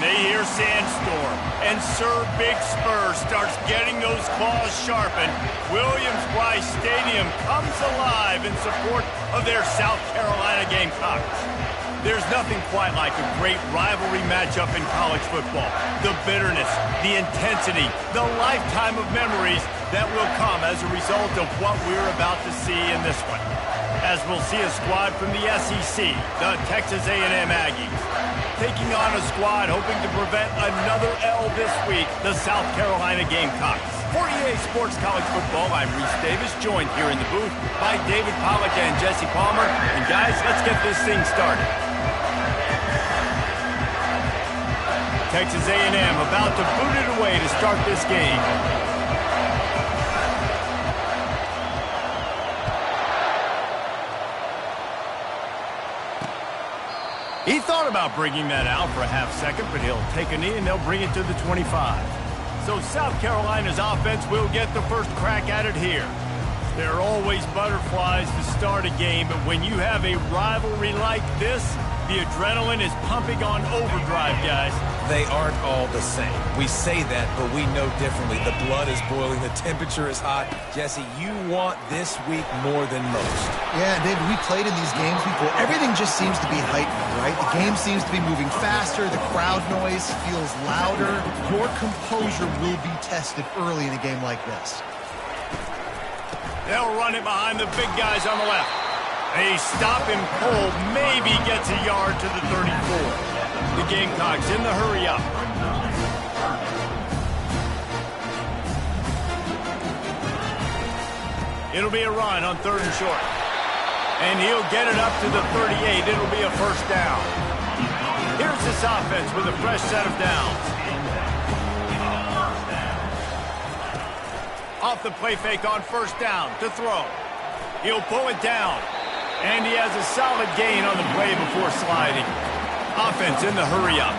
they hear Sandstorm, and Sir Big Spur starts getting those claws sharpened, Williams-Brice Stadium comes alive in support of their South Carolina Gamecocks. There's nothing quite like a great rivalry matchup in college football. The bitterness, the intensity, the lifetime of memories that will come as a result of what we're about to see in this one. As we'll see a squad from the SEC, the Texas A&M Aggies, taking on a squad hoping to prevent another L this week, the South Carolina Gamecocks. For EA Sports College Football, I'm Reese Davis, joined here in the booth by David Pollack and Jesse Palmer. And guys, let's get this thing started. Texas A&M about to boot it away to start this game. He thought about bringing that out for a half second, but he'll take a knee and they'll bring it to the 25. So South Carolina's offense will get the first crack at it here. There are always butterflies to start a game, but when you have a rivalry like this, the adrenaline is pumping on overdrive, guys. They aren't all the same. We say that, but we know differently. The blood is boiling. The temperature is hot. Jesse, you want this week more than most. Yeah, David, we played in these games before. Everything just seems to be heightened, right? The game seems to be moving faster. The crowd noise feels louder. Your composure will be tested early in a game like this. They'll run it behind the big guys on the left. A stop and pull maybe gets a yard to the 34. The Gamecocks in the hurry up. It'll be a run on 3rd and short. And he'll get it up to the 38. It'll be a first down. Here's this offense with a fresh set of downs. Off the play fake on first down to throw. He'll pull it down. And he has a solid gain on the play before sliding. Offense in the hurry up.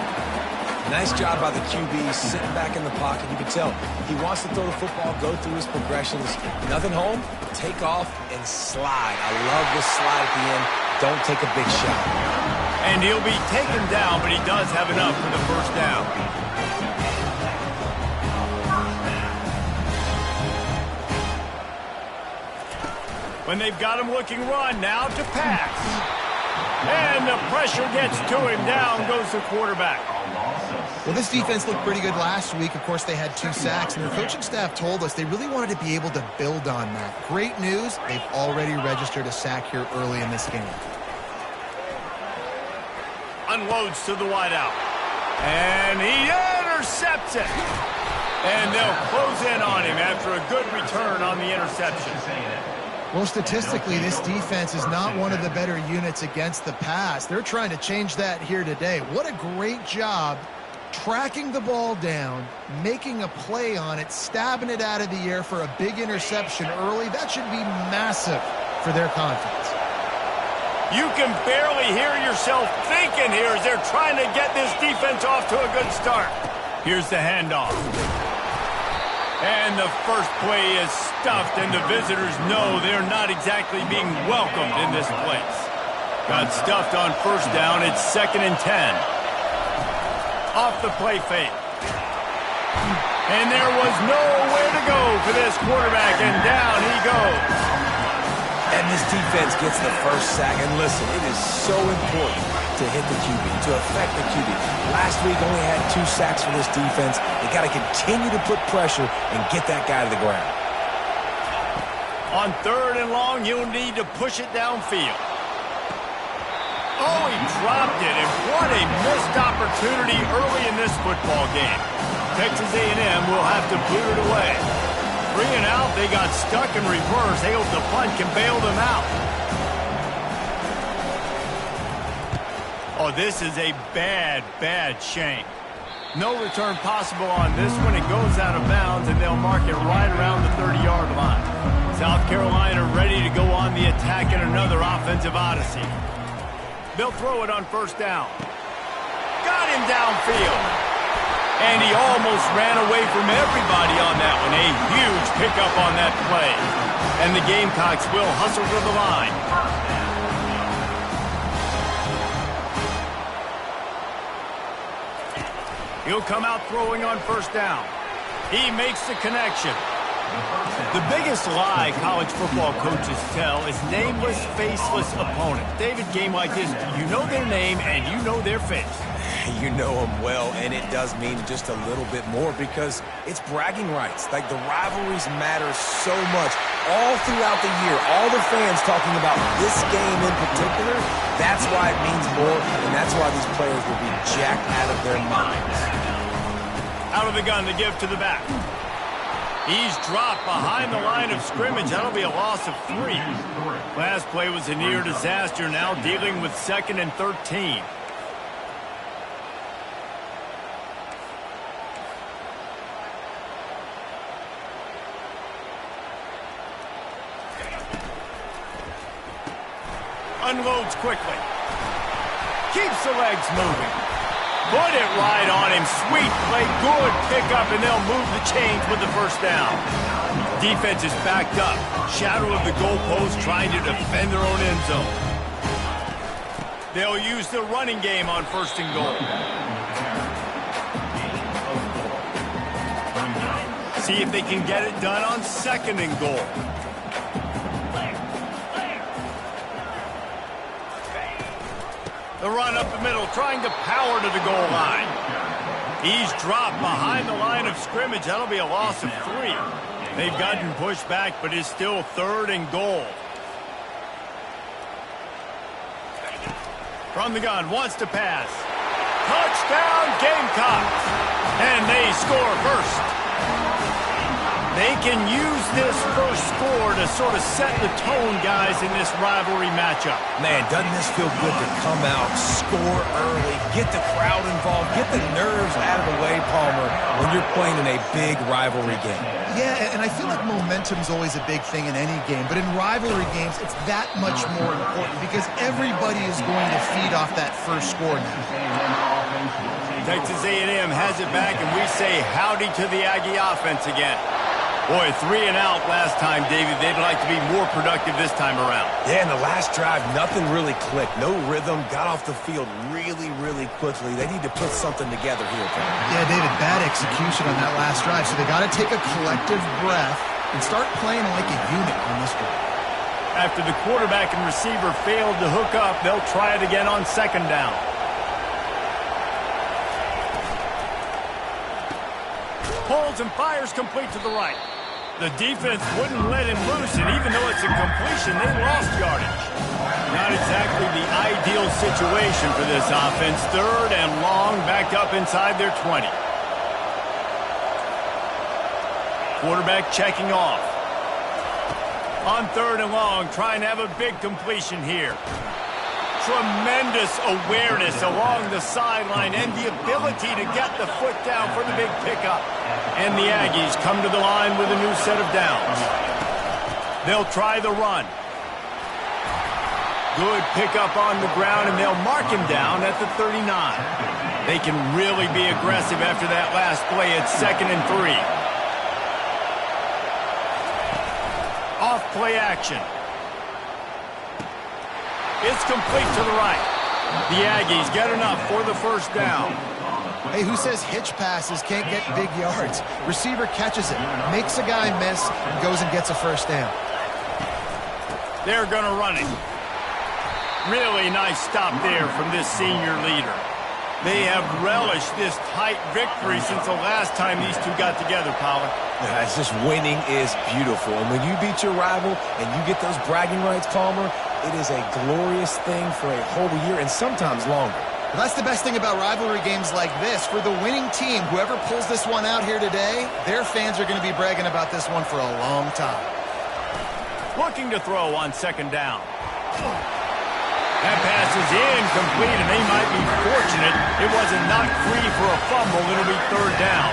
Nice job by the QB, sitting back in the pocket. You can tell he wants to throw the football, go through his progressions. Nothing home, take off and slide. I love this slide at the end. Don't take a big shot. And he'll be taken down, but he does have enough for the first down. When they've got him looking run, now to pass. And the pressure gets to him. Down goes the quarterback. Well, this defense looked pretty good last week. Of course, they had 2 sacks, and their coaching staff told us they really wanted to be able to build on that. Great news, they've already registered a sack here early in this game. Unloads to the wideout. And he intercepts it. And they'll close in on him after a good return on the interception. Well, statistically, this defense is not one of the better units against the pass. They're trying to change that here today. What a great job tracking the ball down, making a play on it, stabbing it out of the air for a big interception early. That should be massive for their confidence. You can barely hear yourself thinking here as they're trying to get this defense off to a good start. Here's the handoff. And the first play is stuffed, and the visitors know they're not exactly being welcomed in this place. Got stuffed on first down. It's 2nd and 10. Off the play fake. And there was nowhere to go for this quarterback, and down he goes. And this defense gets the first sack. And listen, it is so important to hit the QB, to affect the QB. Last week only had 2 sacks for this defense. They got to continue to put pressure and get that guy to the ground. On 3rd and long, you'll need to push it downfield. Oh, he dropped it, and what a missed opportunity early in this football game. Texas A&M will have to boot it away. 3 and out, they got stuck in reverse. They hope the punt can bail them out. Oh, this is a bad, bad shank. No return possible on this one. It goes out of bounds, and they'll mark it right around the 30-yard line. South Carolina ready to go on the attack in another offensive odyssey. They'll throw it on first down. Got him downfield. And he almost ran away from everybody on that one. A huge pickup on that play. And the Gamecocks will hustle to the line. He'll come out throwing on first down. He makes the connection. The biggest lie college football coaches tell is nameless, faceless opponents. David, game like this, you know their name and you know their face. You know them well, and it does mean just a little bit more because it's bragging rights. Like, the rivalries matter so much all throughout the year. All the fans talking about this game in particular, that's why it means more, and that's why these players will be jacked out of their minds. Out of the gun to give to the back. He's dropped behind the line of scrimmage. That'll be a loss of 3. Last play was a near disaster, now dealing with 2nd and 13. Unloads quickly. Keeps the legs moving. Put it right on him. Sweet play. Good pickup, and they'll move the chains with the first down. Defense is backed up. Shadow of the goalpost trying to defend their own end zone. They'll use the running game on 1st and goal. See if they can get it done on 2nd and goal. The run up the middle, trying to power to the goal line. He's dropped behind the line of scrimmage. That'll be a loss of 3. They've gotten pushed back, but it's still 3rd and goal. From the gun, wants to pass. Touchdown, Gamecocks! And they score first. They can use this first score to sort of set the tone, guys, in this rivalry matchup. Man, doesn't this feel good to come out, score early, get the crowd involved, get the nerves out of the way, Palmer, when you're playing in a big rivalry game? Yeah, and I feel like momentum's always a big thing in any game, but in rivalry games, it's that much more important because everybody is going to feed off that first score now. Texas A&M has it back, and we say howdy to the Aggie offense again. Boy, 3 and out last time, David. They'd like to be more productive this time around. Yeah, in the last drive, nothing really clicked. No rhythm, got off the field really, really quickly. They need to put something together here, Paul. Yeah, David, bad execution on that last drive, so they got to take a collective breath and start playing like a unit on this one. After the quarterback and receiver failed to hook up, they'll try it again on 2nd down. Pulls and fires complete to the right. The defense wouldn't let him loose, and even though it's a completion, they lost yardage. Not exactly the ideal situation for this offense. 3rd and long, backed up inside their 20. Quarterback checking off. On 3rd and long, trying to have a big completion here. Tremendous awareness along the sideline and the ability to get the foot down for the big pickup. And the Aggies come to the line with a new set of downs. They'll try the run. Good pickup on the ground, and they'll mark him down at the 39. They can really be aggressive after that last play at 2nd and 3. Off play action. It's complete to the right. The Aggies get enough for the first down. Hey, who says hitch passes can't get big yards? Receiver catches it, makes a guy miss, and goes and gets a first down. They're going to run it. Really nice stop there from this senior leader. They have relished this tight victory since the last time these two got together, Pollard. Yeah, it's just winning is beautiful. And when you beat your rival and you get those bragging rights, Palmer, it is a glorious thing for a whole year and sometimes longer. Well, that's the best thing about rivalry games like this. For the winning team, whoever pulls this one out here today, their fans are going to be bragging about this one for a long time. Looking to throw on 2nd down. That pass is incomplete, and they might be fortunate it wasn't knocked free for a fumble. It'll be 3rd down.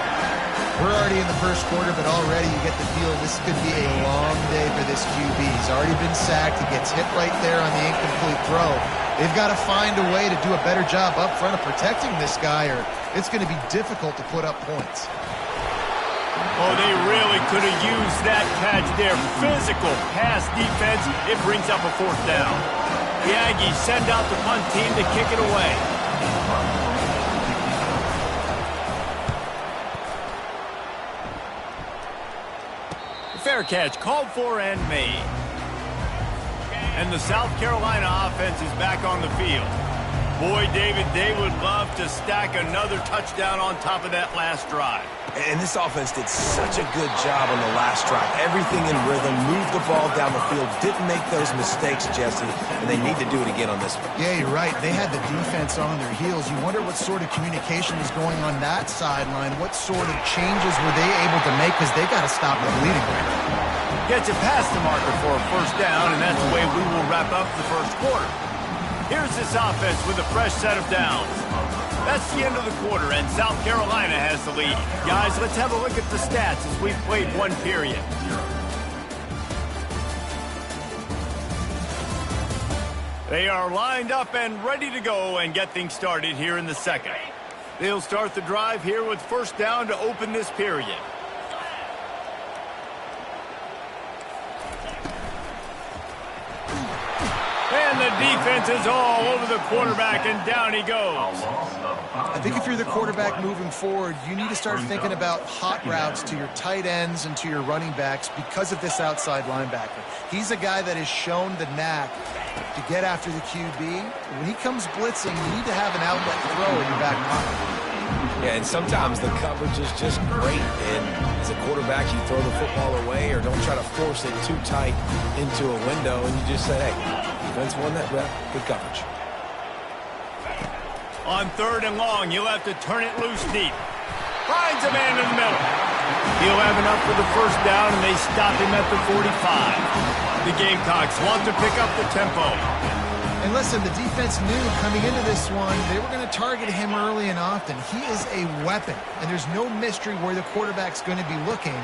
We're already in the first quarter, but already you get the feeling this could be a long day for this QB. He's already been sacked. He gets hit right there on the incomplete throw. They've got to find a way to do a better job up front of protecting this guy, or it's going to be difficult to put up points. Oh, they really could have used that catch there. Physical pass defense. It brings up a 4th down. The Aggies send out the punt team to kick it away. Fair catch, called for and made. And the South Carolina offense is back on the field. Boy, David, they would love to stack another touchdown on top of that last drive. And this offense did such a good job on the last drive. Everything in rhythm, moved the ball down the field, didn't make those mistakes, Jesse, and they need to do it again on this one. Yeah, you're right. They had the defense on their heels. You wonder what sort of communication was going on that sideline. What sort of changes were they able to make, because they got to stop the bleeding right now. Gets it past the marker for a first down, and that's the way we will wrap up the first quarter. Here's this offense with a fresh set of downs. That's the end of the quarter, and South Carolina has the lead. Guys, let's have a look at the stats as we've played one period. They are lined up and ready to go and get things started here in the second. They'll start the drive here with first down to open this period. And the defense is all over the quarterback, and down he goes. I think if you're the quarterback moving forward, you need to start thinking about hot routes to your tight ends and to your running backs because of this outside linebacker. He's a guy that has shown the knack to get after the QB. When he comes blitzing, you need to have an outlet throw in your back pocket. Yeah, and sometimes the coverage is just great. And as a quarterback, you throw the football away or don't try to force it too tight into a window, and you just say, hey, defense won that rep. Good coverage. On third and long, you'll have to turn it loose deep. Finds a man in the middle. He'll have enough for the first down, and they stop him at the 45. The Gamecocks want to pick up the tempo. And listen, the defense knew coming into this one, they were going to target him early and often. He is a weapon, and there's no mystery where the quarterback's going to be looking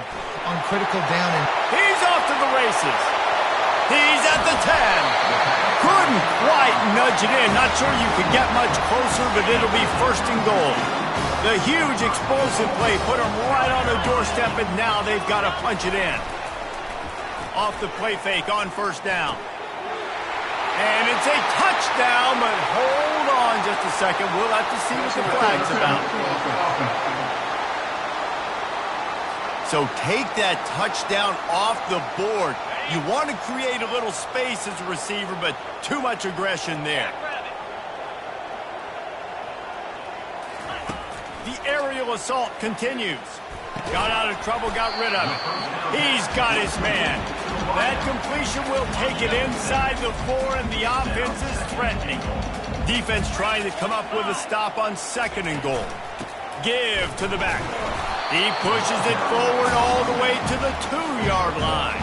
on critical down. And he's off to the races. He's at the 10. Couldn't quite nudge it in. Not sure you could get much closer, but it'll be first and goal. The huge explosive play put him right on the doorstep, and now they've got to punch it in. Off the play fake on first down. And it's a touchdown, but hold on just a second. We'll have to see what the flag's about. So take that touchdown off the board. You want to create a little space as a receiver, but too much aggression there. The aerial assault continues. Got out of trouble, got rid of it. He's got his man. That completion will take it inside the 4, and the offense is threatening. Defense trying to come up with a stop on second and goal. Give to the back. He pushes it forward all the way to the 2-yard line.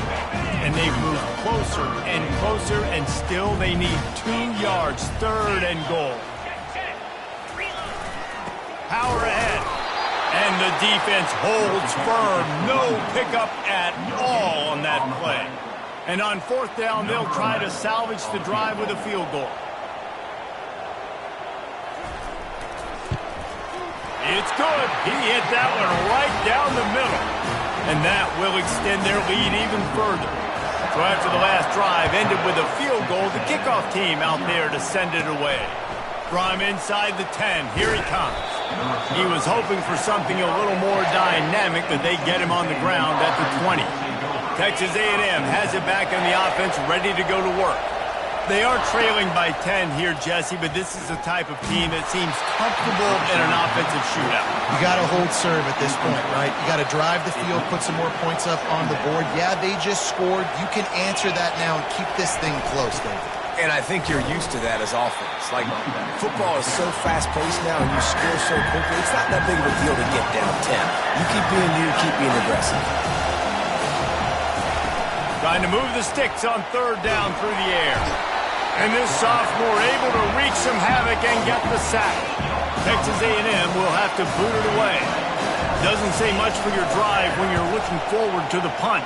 And they've moved closer and closer, and still they need 2 yards, third and goal. Power ahead. And the defense holds firm. No pickup at all on that play. And on fourth down, they'll try to salvage the drive with a field goal. It's good. He hit that one right down the middle. And that will extend their lead even further. So after the last drive ended with a field goal, the kickoff team out there to send it away. From inside the 10, here he comes. He was hoping for something a little more dynamic, but they get him on the ground at the 20. Texas A&M has it back in the offense, ready to go to work. They are trailing by 10 here, Jesse, but this is the type of team that seems comfortable in an offensive shootout. You got to hold serve at this point, right? You got to drive the field, put some more points up on the board. Yeah, they just scored. You can answer that now and keep this thing close, David. And I think you're used to that as offense. Like, football is so fast-paced now and you score so quickly, it's not that big of a deal to get down 10. You keep being you, keep being aggressive. Trying to move the sticks on third down through the air. And this sophomore able to wreak some havoc and get the sack. Texas A&M will have to boot it away. Doesn't say much for your drive when you're looking forward to the punt.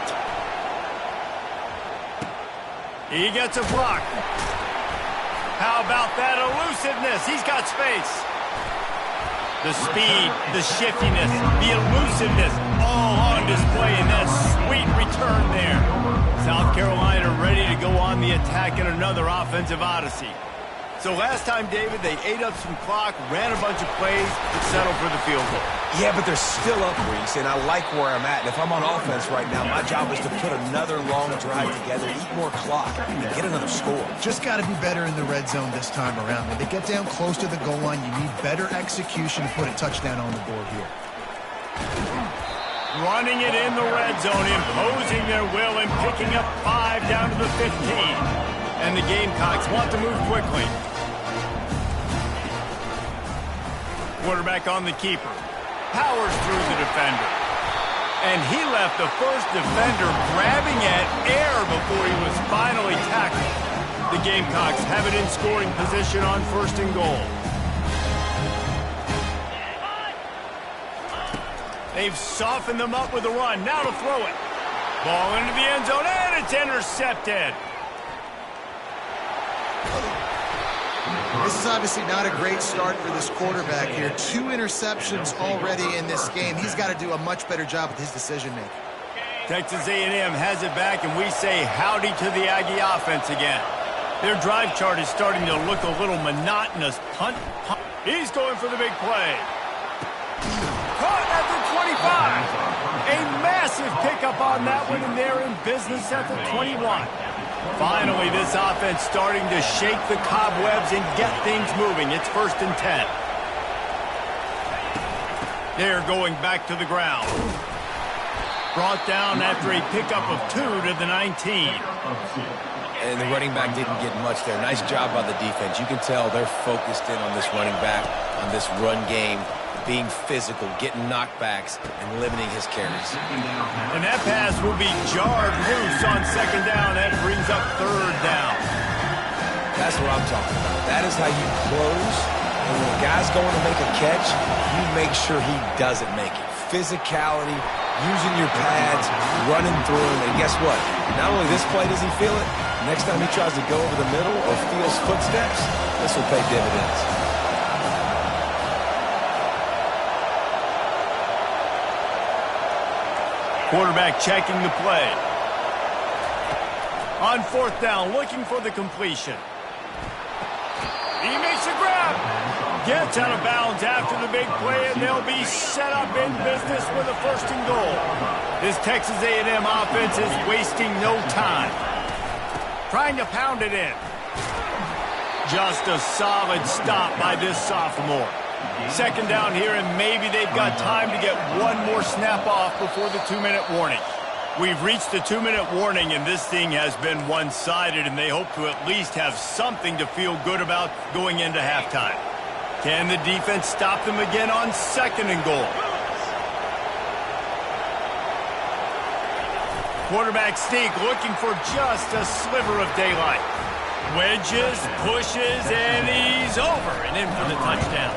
He gets a block. How about that elusiveness? He's got space. The speed, the shiftiness, the elusiveness, all on display in that sweet return there. South Carolina ready to go on the attack in another offensive odyssey. So last time, David, they ate up some clock, ran a bunch of plays, and settled for the field goal. Yeah, but they're still up, Reese, and I like where I'm at. And if I'm on offense right now, my job is to put another long drive together, eat more clock, and get another score. Just got to be better in the red zone this time around. When they get down close to the goal line, you need better execution to put a touchdown on the board here. Running it in the red zone, imposing their will and picking up 5 down to the 15. And the Gamecocks want to move quickly. Quarterback on the keeper. Powers through the defender. And he left the first defender grabbing at air before he was finally tackled. The Gamecocks have it in scoring position on 1st and goal. They've softened them up with a run. Now to throw it. Ball into the end zone, and it's intercepted. This is obviously not a great start for this quarterback here. 2 interceptions already in this game. He's got to do a much better job with his decision-making. Texas A&M has it back, and we say howdy to the Aggie offense again. Their drive chart is starting to look a little monotonous. Punt. He's going for the big play. Caught at the 25. A massive pickup on that one, and they're in business at the 21. Finally, this offense starting to shake the cobwebs and get things moving. It's 1st and 10. They're going back to the ground. Brought down after a pickup of 2 to the 19. And the running back didn't get much there. Nice job by the defense. You can tell they're focused in on this running back, on this run game, being physical, getting knockbacks, and limiting his carries. And that pass will be jarred loose on 2nd down. That brings up 3rd down. That's what I'm talking about. That is how you close. And when a guy's going to make a catch, you make sure he doesn't make it. Physicality, using your pads, running through him. And guess what? Not only this play does he feel it, next time he tries to go over the middle or feels footsteps, this will pay dividends. Quarterback checking the play. On 4th down, looking for the completion. He makes a grab. Gets out of bounds after the big play, and they'll be set up in business with a 1st and goal. This Texas A&M offense is wasting no time. Trying to pound it in. Just a solid stop by this sophomore. 2nd down here, and maybe they've got time to get one more snap off before the 2-minute warning. We've reached the 2-minute warning, and this thing has been one-sided, and they hope to at least have something to feel good about going into halftime. Can the defense stop them again on 2nd and goal? Quarterback sneak looking for just a sliver of daylight. Wedges, pushes, and he's over and in for the touchdown.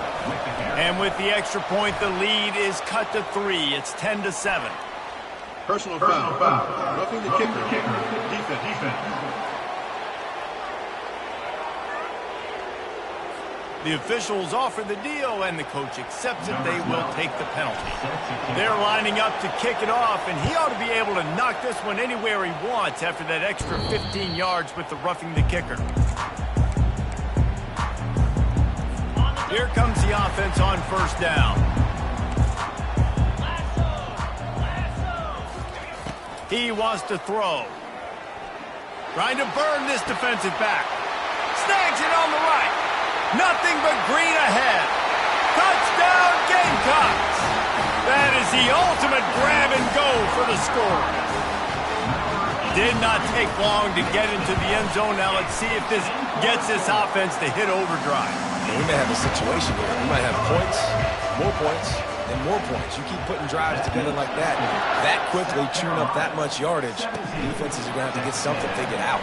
And with the extra point, the lead is cut to 3. It's 10-7. Personal foul. Roughing the kicker. Defense. The officials offer the deal, and the coach accepts it. They will take the penalty. They're lining up to kick it off, and he ought to be able to knock this one anywhere he wants after that extra 15 yards with the roughing the kicker. Here comes the offense on 1st down. He wants to throw. Trying to burn this defensive back. Snags it on the right. Nothing but green ahead. Touchdown, Gamecocks! That is the ultimate grab and go for the score. Did not take long to get into the end zone. Now let's see if this gets this offense to hit overdrive. We may have a situation here. We might have points, and more points. You keep putting drives together like that quickly, chewing up that much yardage, defenses are going to have to get something figured out.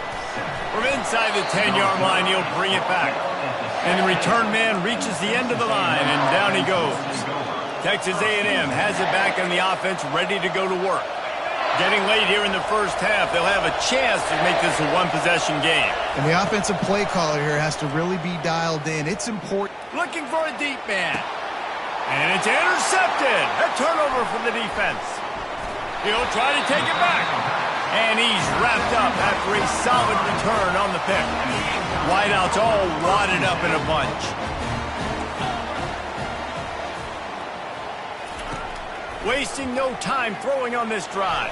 From inside the 10-yard line, he'll bring it back. And the return man reaches the end of the line, and down he goes. Texas A&M has it back on the offense, ready to go to work. Getting late here in the 1st half, they'll have a chance to make this a one-possession game. And the offensive play caller here has to really be dialed in. It's important. Looking for a deep man. And it's intercepted. A turnover for the defense. He'll try to take it back. And he's wrapped up after a solid return on the pick. Wideouts all wadded up in a bunch. Wasting no time throwing on this drive.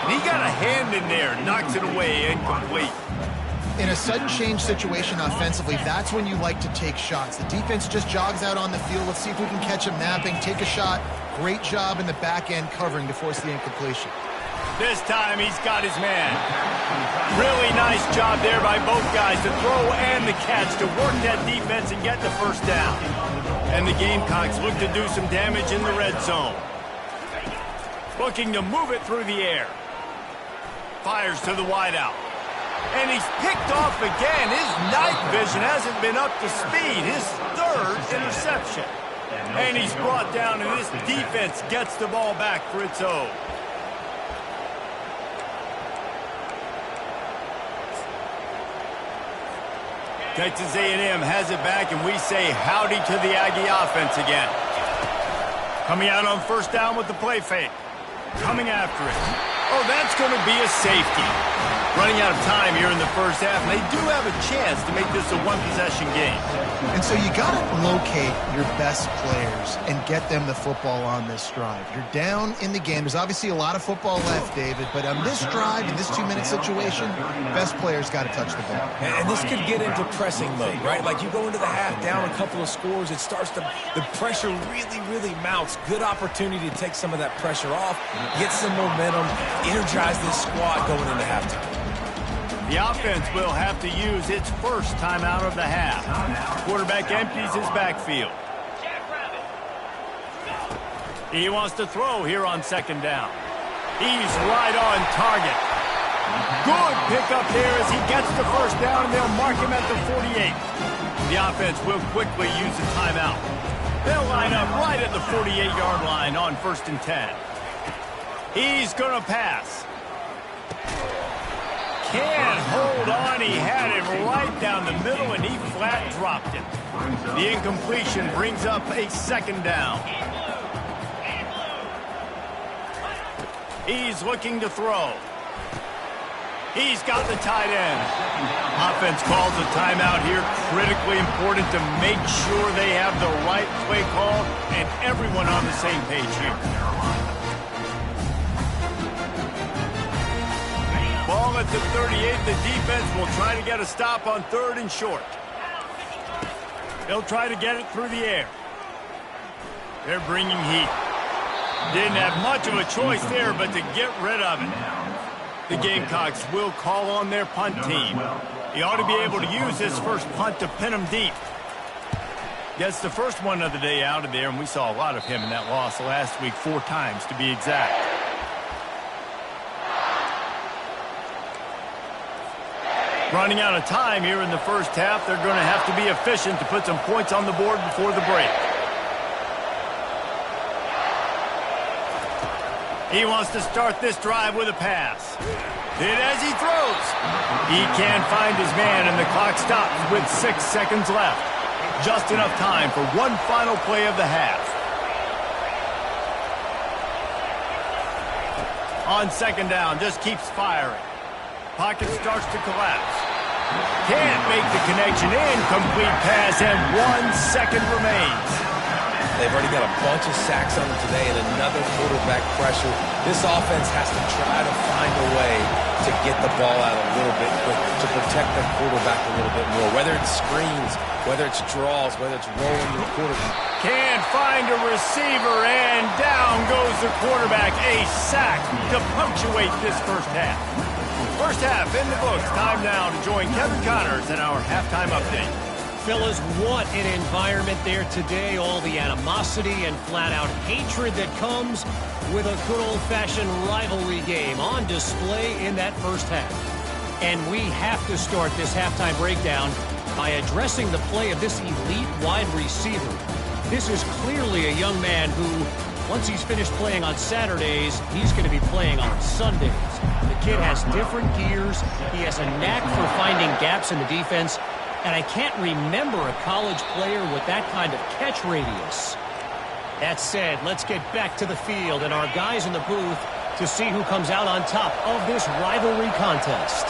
And he got a hand in there, knocks it away, incomplete. In a sudden change situation offensively, that's when you like to take shots. The defense just jogs out on the field. Let's see if we can catch him napping, take a shot. Great job in the back end covering to force the incompletion. This time he's got his man. Really nice job there by both guys to throw and the catch to work that defense and get the first down. And the Gamecocks look to do some damage in the red zone. Looking to move it through the air. Fires to the wideout. And he's picked off again. His night vision hasn't been up to speed. His third interception. And he's brought down, and this defense gets the ball back for its own. Texas A&M has it back, and we say howdy to the Aggie offense again. Coming out on first down with the play fake. Coming after it. Oh, that's going to be a safety. Running out of time here in the first half, and they do have a chance to make this a one-possession game. And so you got to locate your best players and get them the football on this drive. You're down in the game. There's obviously a lot of football left, David, but on this drive, in this 2-minute situation, best players got to touch the ball. And this could get into pressing mode, right? Like you go into the half down a couple of scores, it starts to, the pressure really mounts. Good opportunity to take some of that pressure off, get some momentum, energize this squad going into halftime. The offense will have to use its first timeout of the half. Quarterback empties his backfield. He wants to throw here on second down. He's right on target. Good pickup there as he gets the first down, and they'll mark him at the 48. The offense will quickly use a timeout. They'll line up right at the 48-yard line on 1st and 10. He's going to pass. Can't hold on. He had it right down the middle, and he flat dropped it. The incompletion brings up a second down. He's looking to throw. He's got the tight end. Offense calls a timeout here. Critically important to make sure they have the right play call and everyone on the same page here. Ball at the 38. The defense will try to get a stop on 3rd and short. They'll try to get it through the air. They're bringing heat. Didn't have much of a choice there, but to get rid of it. The Gamecocks will call on their punt team. He ought to be able to use his first punt to pin him deep. Gets the first one of the day out of there, and we saw a lot of him in that loss last week, 4 times to be exact. Running out of time here in the first half. They're going to have to be efficient to put some points on the board before the break. He wants to start this drive with a pass. Hit as he throws. He can't find his man, and the clock stops with 6 seconds left. Just enough time for one final play of the half. On second down, just keeps firing. Pocket starts to collapse. Can't make the connection. Incomplete pass, and 1 second remains. They've already got a bunch of sacks on them today and another quarterback pressure. This offense has to try to find a way to get the ball out a little bit quicker, to protect the quarterback a little bit more, whether it's screens, whether it's draws, whether it's rolling your quarterback. Can't find a receiver, and down goes the quarterback. A sack to punctuate this first half. First half in the books. Time now to join Kevin Connors in our halftime update. Fellas, what an environment there today. All the animosity and flat-out hatred that comes with a good old-fashioned rivalry game on display in that first half. And we have to start this halftime breakdown by addressing the play of this elite wide receiver. This is clearly a young man who, once he's finished playing on Saturdays, he's going to be playing on Sundays. The kid has different gears. He has a knack for finding gaps in the defense. And I can't remember a college player with that kind of catch radius. That said, let's get back to the field and our guys in the booth to see who comes out on top of this rivalry contest.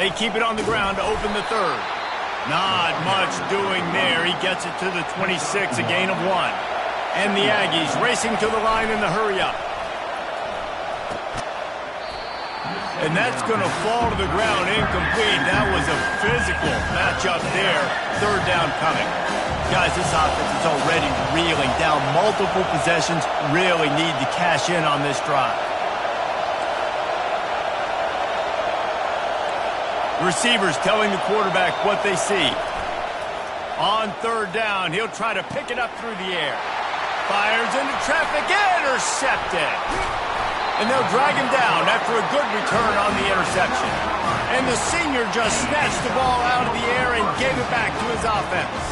They keep it on the ground to open the third. Not much doing there. He gets it to the 26, a gain of 1. And the Aggies racing to the line in the hurry-up. And that's going to fall to the ground incomplete. That was a physical matchup there. Third down coming. Guys, this offense is already reeling down multiple possessions. Really need to cash in on this drive. Receivers telling the quarterback what they see. On third down, he'll try to pick it up through the air. Fires into traffic, intercepted. And they'll drag him down after a good return on the interception. And the senior just snatched the ball out of the air and gave it back to his offense.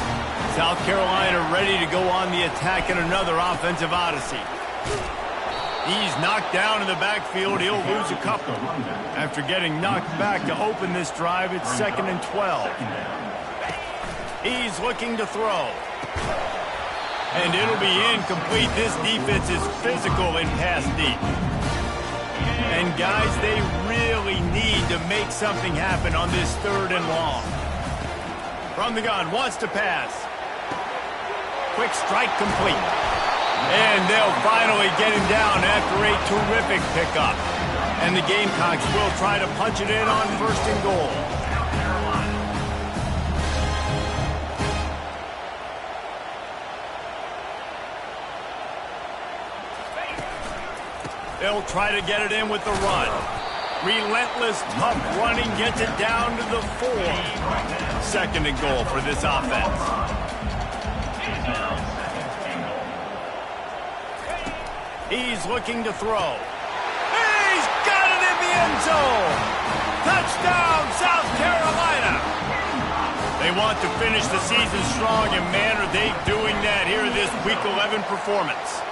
South Carolina ready to go on the attack in another offensive odyssey. He's knocked down in the backfield. He'll lose a couple. After getting knocked back to open this drive, it's 2nd and 12. He's looking to throw. And it'll be incomplete. This defense is physical in pass deep. And guys, they really need to make something happen on this 3rd and long. From the gun, wants to pass. Quick strike complete. And they'll finally get him down after a terrific pickup. And the Gamecocks will try to punch it in on 1st and goal. They'll try to get it in with the run. Relentless, tough running gets it down to the 4. 2nd and goal for this offense. He's looking to throw. He's got it in the end zone. Touchdown, South Carolina. They want to finish the season strong, and man, are they doing that here in this Week 11 performance.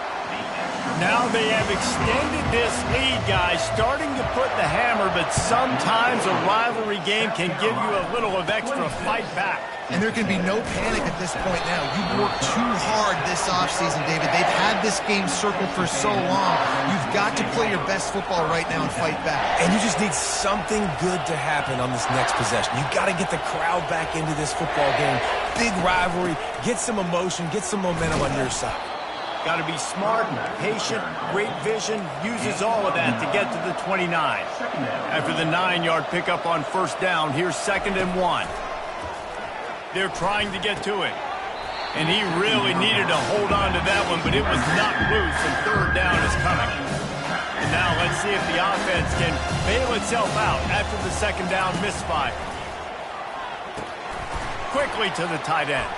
Now they have extended this lead, guys, starting to put the hammer, but sometimes a rivalry game can give you a little of extra fight back. And there can be no panic at this point now. You've worked too hard this offseason, David. They've had this game circled for so long. You've got to play your best football right now and fight back. And you just need something good to happen on this next possession. You got to get the crowd back into this football game. Big rivalry. Get some emotion. Get some momentum on your side. Got to be smart, patient, great vision, uses all of that to get to the 29. After the 9-yard pickup on 1st down, here's 2nd and 1. They're trying to get to it. And he really needed to hold on to that one, but it was not loose, and 3rd down is coming. And now let's see if the offense can bail itself out after the 2nd down misfire. Quickly to the tight end.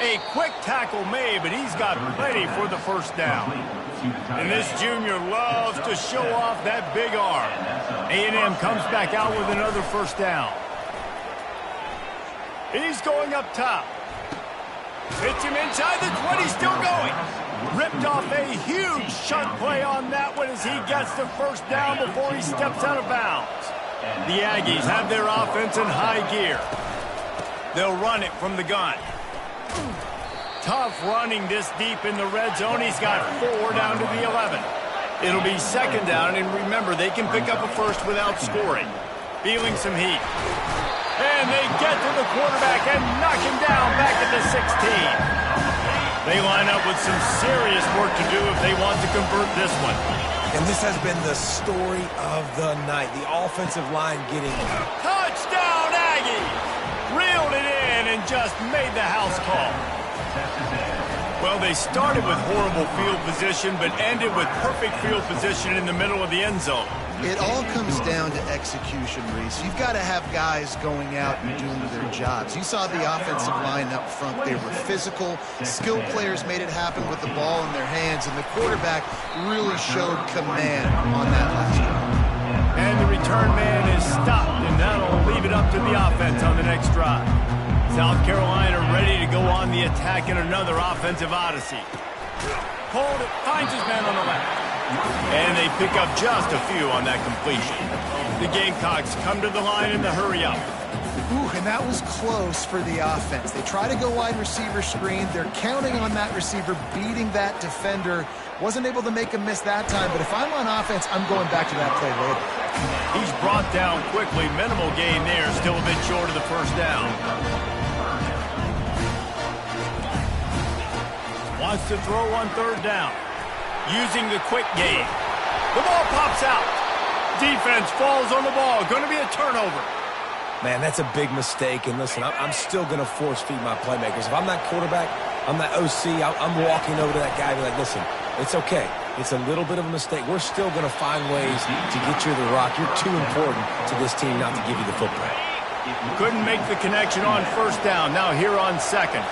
A quick tackle made, but he's got plenty for the 1st down. And this junior loves to show off that big arm. A&M comes back out with another 1st down. He's going up top. Hits him inside the 20, still going. Ripped off a huge shunt play on that one as he gets the 1st down before he steps out of bounds. The Aggies have their offense in high gear. They'll run it from the gun. Tough running this deep in the red zone. He's got 4 down to the 11. It'll be 2nd down, and remember, they can pick up a 1st without scoring. Feeling some heat. And they get to the quarterback and knock him down back at the 16. They line up with some serious work to do if they want to convert this one. And this has been the story of the night. The offensive line getting... Touchdown, Aggies! Reeled it in and just made the house call. Well, they started with horrible field position, but ended with perfect field position in the middle of the end zone. It all comes down to execution, Reese. You've got to have guys going out and doing their jobs. You saw the offensive line up front. They were physical. Skilled players made it happen with the ball in their hands, and the quarterback really showed command on that last drive. And the return man is stopped, and that'll leave it up to the offense on the next drive. South Carolina ready to go on the attack in another offensive odyssey. Hold it, finds his man on the left. And they pick up just a few on that completion. The Gamecocks come to the line in the hurry-up. Ooh, and that was close for the offense. They try to go wide receiver screen. They're counting on that receiver beating that defender. Wasn't able to make a miss that time, but if I'm on offense, I'm going back to that play later. He's brought down quickly. Minimal gain there. Still a bit short of the first down. Wants to throw on third down. Using the quick game. The ball pops out. Defense falls on the ball. Going to be a turnover. Man, that's a big mistake. And listen, I'm still going to force feed my playmakers. If I'm that quarterback, I'm that OC, I'm walking over to that guy and be like, listen, it's okay. It's a little bit of a mistake. We're still going to find ways to get you the rock. You're too important to this team not to give you the football. Couldn't make the connection on first down. Now here on second.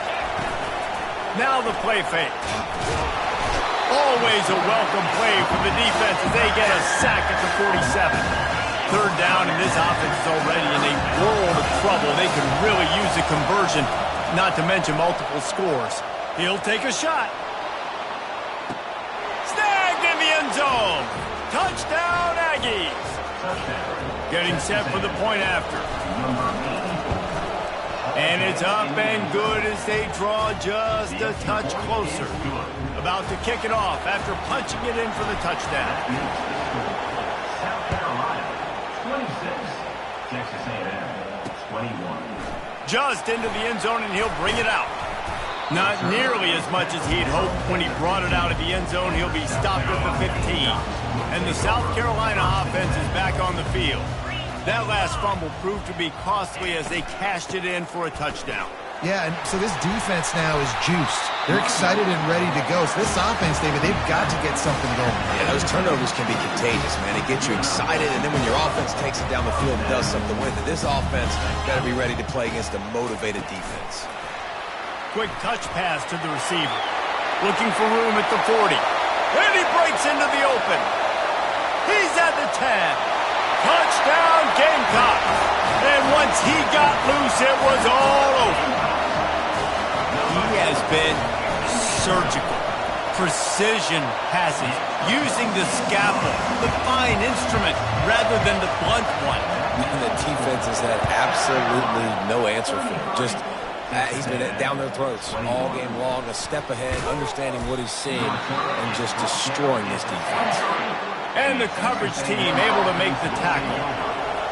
Now the play fake. Always a welcome play from the defense as they get a sack at the 47. Third down, and this offense is already in a world of trouble. They could really use a conversion, not to mention multiple scores. He'll take a shot. Snagged in the end zone. Touchdown, Aggies. Getting set for the point after. And it's up and good as they draw just a touch closer. About to kick it off after punching it in for the touchdown. South Carolina, 26. Texas A&M, 21. Just into the end zone, and he'll bring it out. Not nearly as much as he'd hoped when he brought it out of the end zone. He'll be stopped at the 15. And the South Carolina offense is back on the field. That last fumble proved to be costly as they cashed it in for a touchdown. Yeah, and so this defense now is juiced. They're excited and ready to go. So this offense, David, they've got to get something going. Yeah, those turnovers can be contagious, man. It gets you excited, and then when your offense takes it down the field and does something with it, this offense got to be ready to play against a motivated defense. Quick touch pass to the receiver. Looking for room at the 40. And he breaks into the open. He's at the 10. Touchdown, Gamecocks. And once he got loose, it was all over. He has been surgical. Precision passes. Using the scalpel, the fine instrument, rather than the blunt one. And the defense has had absolutely no answer for him. Just, he's been down their throats all game long, a step ahead, understanding what he's seeing, and just destroying this defense. And the coverage team able to make the tackle.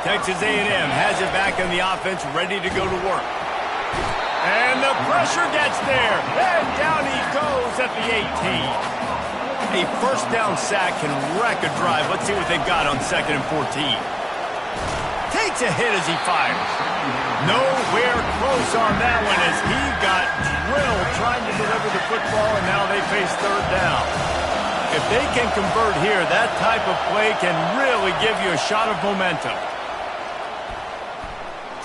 Texas A&M has it back in the offense, ready to go to work. And the pressure gets there. And down he goes at the 18. A first down sack can wreck a drive. Let's see what they've got on 2nd and 14. Takes a hit as he fires. Nowhere close on that one as he got drilled trying to deliver the football, and now they face third down. If they can convert here, that type of play can really give you a shot of momentum.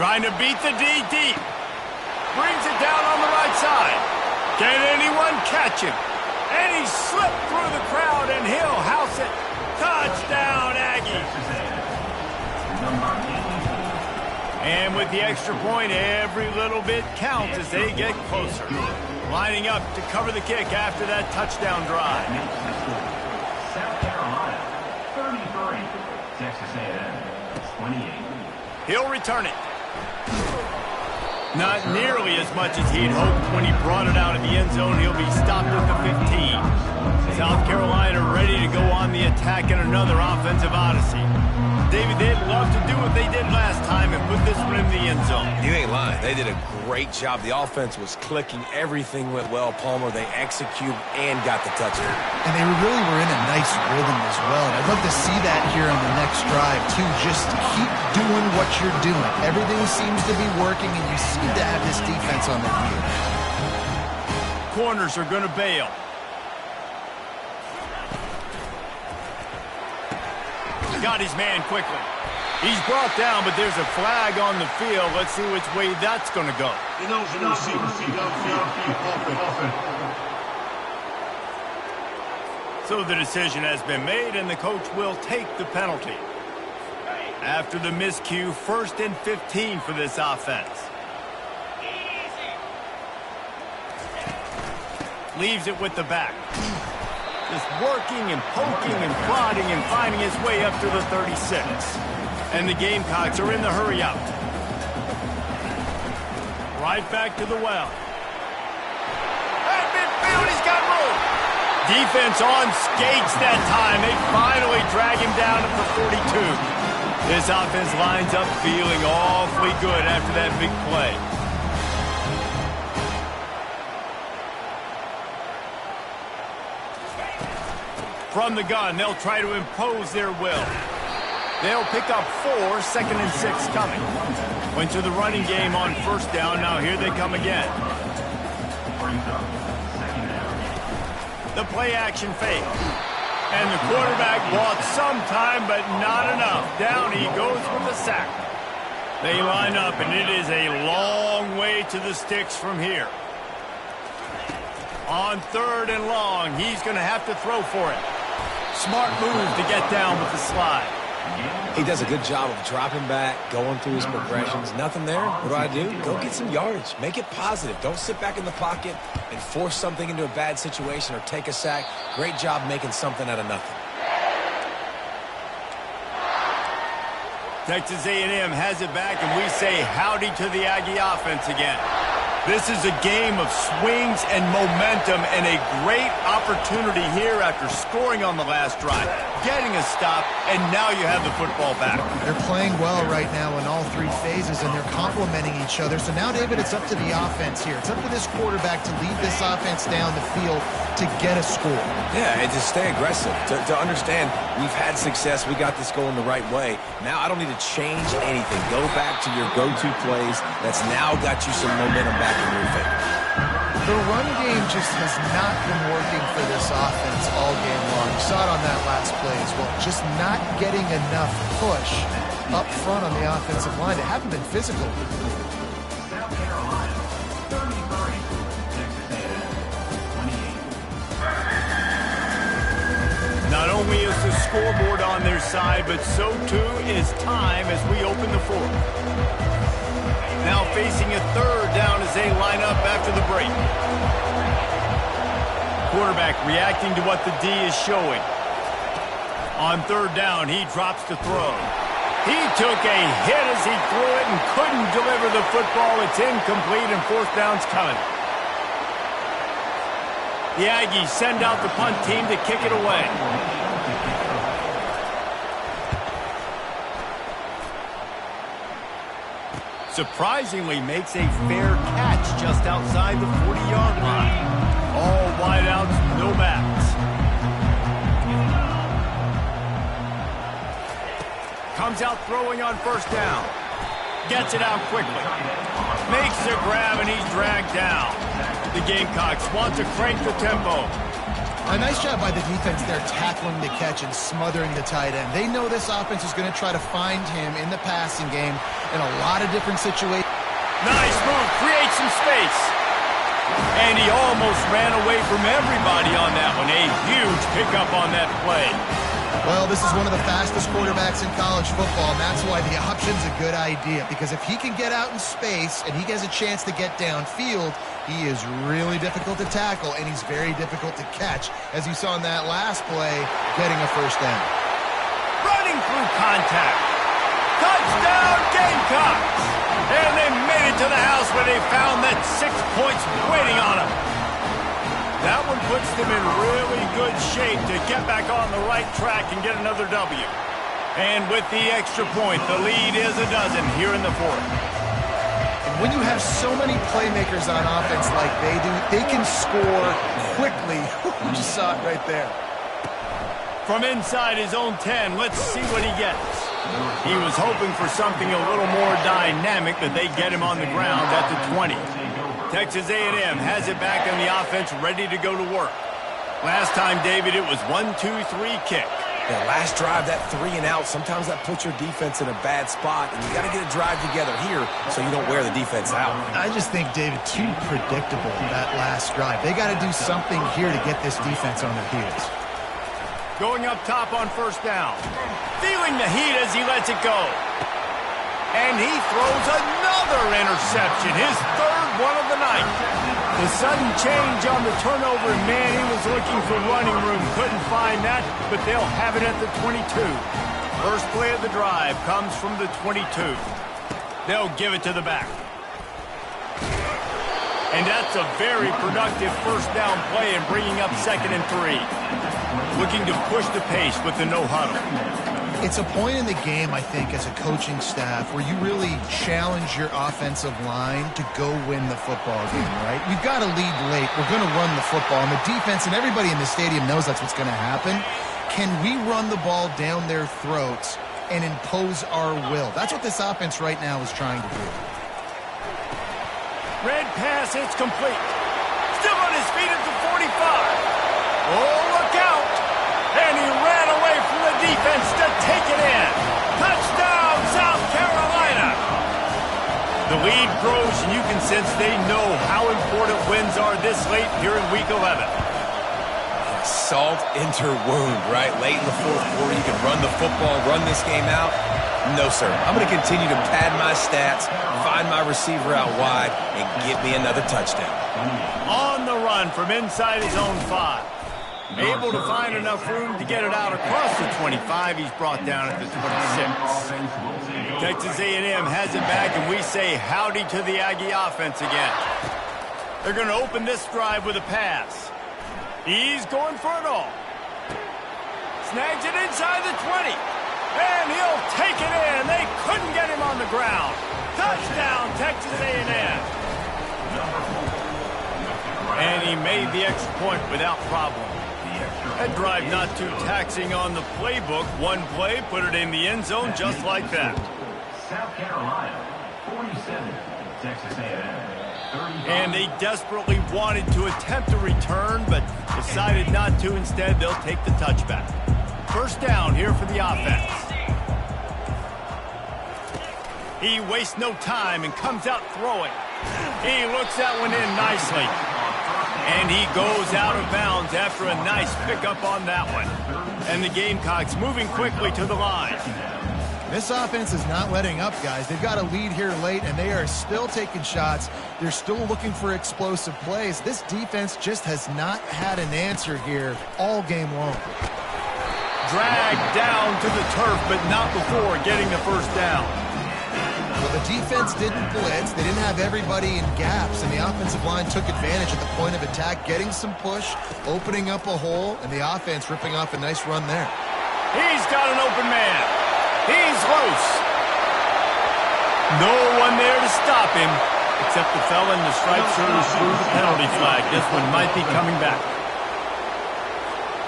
Trying to beat the D deep. Brings it down on the right side. Can anyone catch him? And he slipped through the crowd, and he'll house it. Touchdown, Aggies. And with the extra point, every little bit counts as they get closer. Lining up to cover the kick after that touchdown drive. South Carolina, 33. Texas A&M, 28. He'll return it. Not nearly as much as he'd hoped when he brought it out of the end zone. He'll be stopped at the 15. South Carolina ready to go on the attack in another offensive odyssey. David, they'd love to do what they did last time and put this one in the end zone. You ain't lying. They did a great job. The offense was clicking. Everything went well, Palmer. They executed and got the touchdown. And they really were in a nice rhythm as well. And I'd love to see that here on the next drive, too. Just keep doing what you're doing. Everything seems to be working, and you seem to have this defense on their heels. Corners are going to bail. Got his man quickly. He's brought down, but there's a flag on the field. Let's see which way that's going to go. So the decision has been made, and the coach will take the penalty. After the miscue, 1st and 15 for this offense. Leaves it with the back. Just working and poking and prodding and finding his way up to the 36. And the Gamecocks are in the hurry up. Right back to the well. At midfield, he's got room. Defense on skates that time. They finally drag him down at the 42. This offense lines up feeling awfully good after that big play. From the gun, they'll try to impose their will. They'll pick up 4, 2nd and 6 coming. Went to the running game on first down. Now here they come again. The play action fake. And the quarterback bought some time, but not enough. Down he goes with the sack. They line up, and it is a long way to the sticks from here. On 3rd and long, he's going to have to throw for it. Smart move to get down with the slide. He does a good job of dropping back, going through his progressions. Nothing there. What do? Go get some yardage. Make it positive. Don't sit back in the pocket and force something into a bad situation or take a sack. Great job making something out of nothing. Texas A&M has it back, and we say howdy to the Aggie offense again. This is a game of swings and momentum, and a great opportunity here after scoring on the last drive, getting a stop, and now you have the football back. They're playing well right now in all 3 phases, and they're complementing each other. So now, David, it's up to the offense here. It's up to this quarterback to lead this offense down the field to get a score. Yeah, and to stay aggressive, to understand we've had success, we got this going the right way. Now I don't need to change anything. Go back to your go-to plays. That's now got you some momentum back in your favor. The run game just has not been working for this offense all game long. You saw it on that last play as well. Just not getting enough push up front on the offensive line. They haven't been physical. South Carolina, 33. Texas A&M, 28. Not only is the scoreboard on their side, but so too is time as we open the 4th. Now facing a 3rd down as they line up after the break. Quarterback reacting to what the D is showing. On 3rd down, he drops to throw. He took a hit as he threw it and couldn't deliver the football. It's incomplete, and 4th down's coming. The Aggies send out the punt team to kick it away. Surprisingly makes a fair catch just outside the 40-yard line. All wideouts, no backs. Comes out throwing on 1st down. Gets it out quickly. Makes the grab, and he's dragged down. The Gamecocks want to crank the tempo. A nice job by the defense there tackling the catch and smothering the tight end. They know this offense is going to try to find him in the passing game in a lot of different situations. Nice move, creates some space. And he almost ran away from everybody on that one. A huge pickup on that play. Well, this is one of the fastest quarterbacks in college football, and that's why the option's a good idea. Because if he can get out in space and he has a chance to get downfield, he is really difficult to tackle, and he's very difficult to catch, as you saw in that last play, getting a 1st down. Running through contact. Touchdown, Gamecocks! And they made it to the house where they found that 6 points waiting on them. That one puts them in really good shape to get back on the right track and get another W. And with the extra point, the lead is a dozen here in the 4th. When you have so many playmakers on offense like they do, they can score quickly. You just saw it right there. From inside his own 10, let's see what he gets. He was hoping for something a little more dynamic, but they get him on the ground at the 20. Texas A&M has it back on the offense, ready to go to work. Last time, David, it was 1-2-3 kick. Yeah, last drive, that 3 and out, sometimes that puts your defense in a bad spot, and you got to get a drive together here so you don't wear the defense out. I just think, David, too predictable that last drive. They got to do something here to get this defense on their heels. Going up top on 1st down. Feeling the heat as he lets it go. And he throws another interception, his 3rd one of the night. The sudden change on the turnover, and man, he was looking for running room. Couldn't find that, but they'll have it at the 22. First play of the drive comes from the 22. They'll give it to the back. And that's a very productive first down play and bringing up 2nd and 3. Looking to push the pace with the no huddle. It's a point in the game, I think, as a coaching staff where you really challenge your offensive line to go win the football game, right? You've got to lead late. We're going to run the football. And the defense and everybody in the stadium knows that's what's going to happen. Can we run the ball down their throats and impose our will? That's what this offense right now is trying to do. Red pass, it's complete. Still on his feet at the 45. Oh, look out. And he ran away from the defense to take it in. Touchdown, South Carolina. The lead grows, and you can sense they know how important wins are this late here in Week 11. Salt into wound, right? Late in the fourth quarter, you can run the football, run this game out. No, sir. I'm going to continue to pad my stats, find my receiver out wide, and get me another touchdown. On the run from inside his own 5. Able to find enough room to get it out across the 25. He's brought down at the 26. Texas A&M has it back, and we say howdy to the Aggie offense again. They're going to open this drive with a pass. He's going for it all. Snags it inside the 20. And he'll take it in. They couldn't get him on the ground. Touchdown, Texas A&M. And he made the extra point without problem. That drive not too taxing on the playbook. One play, put it in the end zone just like that. South Carolina, 47, Texas A&M. And they desperately wanted to attempt a return, but decided not to. Instead, they'll take the touchback. First down here for the offense. He wastes no time and comes out throwing. He looks that one in nicely. And he goes out of bounds after a nice pickup on that one. And the Gamecocks moving quickly to the line. This offense is not letting up, guys. They've got a lead here late, and they are still taking shots. They're still looking for explosive plays. This defense just has not had an answer here all game long. Dragged down to the turf, but not before getting the first down. Well, the defense didn't blitz. They didn't have everybody in gaps, and the offensive line took advantage at the point of attack, getting some push, opening up a hole, and the offense ripping off a nice run there. He's got an open man. He's loose. No one there to stop him, except the fella in the striped shirt who threw the penalty flag. This one might be coming back.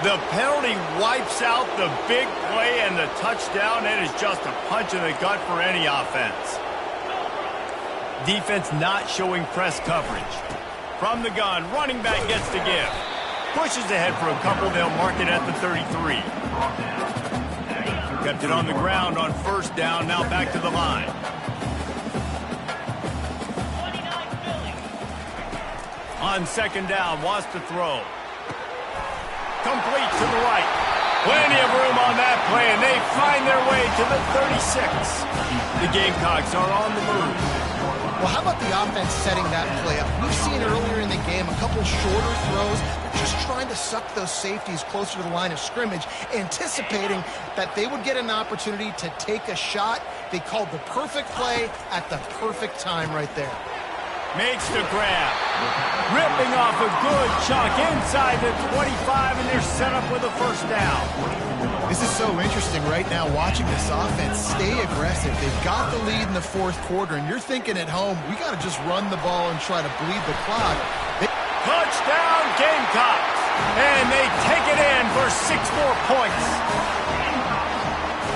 The penalty wipes out the big play and the touchdown. It is just a punch in the gut for any offense. Defense not showing press coverage. From the gun, running back gets to give. Pushes ahead for a couple. They'll mark it at the 33. Kept it on the ground on first down. Now back to the line. On second down, wants to throw. Complete to the right. Plenty of room on that play, and they find their way to the 36. The Gamecocks are on the move. Well, how about the offense setting that play up? We've seen earlier in the game a couple shorter throws. They're just trying to suck those safeties closer to the line of scrimmage, anticipating that they would get an opportunity to take a shot. They called the perfect play at the perfect time right there. Makes the grab. Ripping off a good chunk inside the 25, and they're set up with a first down. This is so interesting right now, watching this offense stay aggressive. They've got the lead in the fourth quarter, and you're thinking at home, we got to just run the ball and try to bleed the clock. Touchdown, Gamecocks. And they take it in for 6 more points.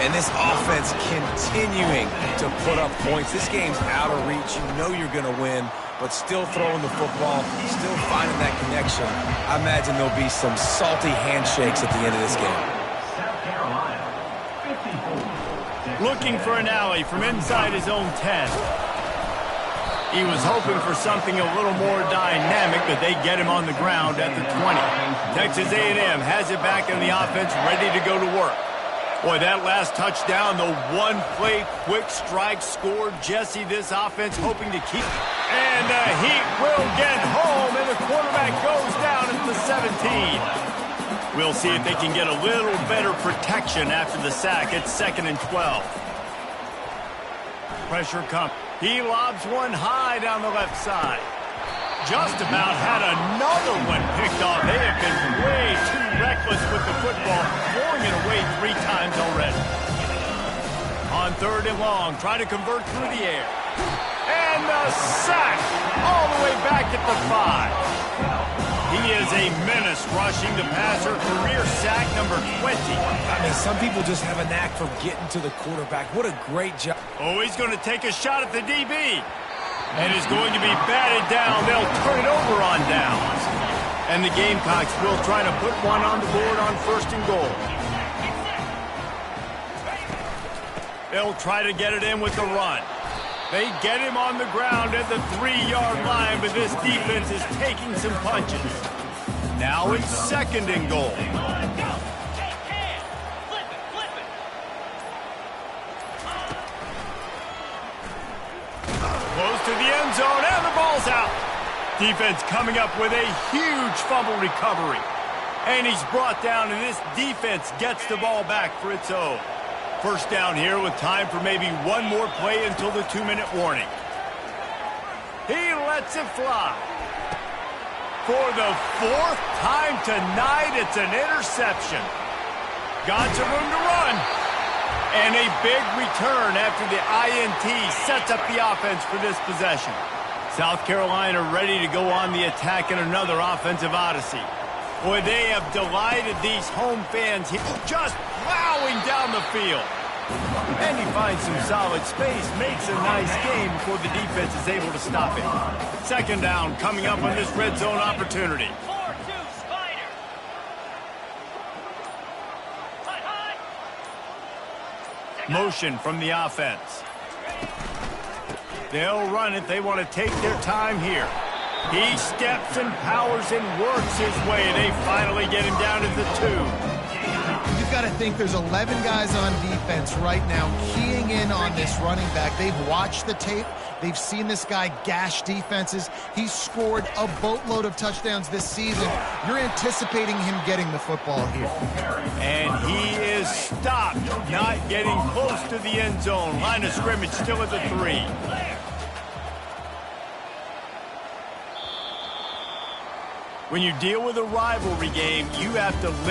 And this offense continuing to put up points. This game's out of reach. You know you're going to win, but still throwing the football, still finding that connection. I imagine there'll be some salty handshakes at the end of this game. South Carolina, 54. Looking for an alley from inside his own 10. He was hoping for something a little more dynamic, but they get him on the ground at the 20. Texas A&M has it back in the offense, ready to go to work. Boy, that last touchdown, the one-play quick strike scored. Jesse, this offense hoping to keep. And the Heat will get home, and the quarterback goes down at the 17. We'll see if they can get a little better protection after the sack. It's 2nd and 12. Pressure comes. He lobs one high down the left side. Just about had another one picked off. They have been way too reckless with the football, throwing it away 3 times already. On 3rd and long, trying to convert through the air. And the sack all the way back at the 5. He is a menace rushing the passer, career sack number 20. I mean, some people just have a knack for getting to the quarterback. What a great job. Oh, he's going to take a shot at the DB. And is going to be batted down. They'll turn it over on downs. And the Gamecocks will try to put one on the board on 1st and goal. They'll try to get it in with the run. They get him on the ground at the 3-yard line, but this defense is taking some punches. Now it's 2nd and goal. Close to the end zone, and the ball's out. Defense coming up with a huge fumble recovery. And he's brought down, and this defense gets the ball back for its own. 1st down here with time for maybe one more play until the 2-minute warning. He lets it fly. For the 4th time tonight, it's an interception. Got some room to run. And a big return after the INT sets up the offense for this possession. South Carolina ready to go on the attack in another offensive odyssey. Boy, they have delighted these home fans here, just plowing down the field. And he finds some solid space, makes a nice game before the defense is able to stop it. 2nd down coming up on this red zone opportunity. Motion from the offense. They'll run it. They want to take their time here. He steps and powers and works his way. They finally get him down to the 2. You've got to think there's 11 guys on defense right now keying in on this running back. They've watched the tape. They've seen this guy gash defenses. He's scored a boatload of touchdowns this season. You're anticipating him getting the football here. And he is stopped, not getting close to the end zone. Line of scrimmage still at the 3. When you deal with a rivalry game, you have to live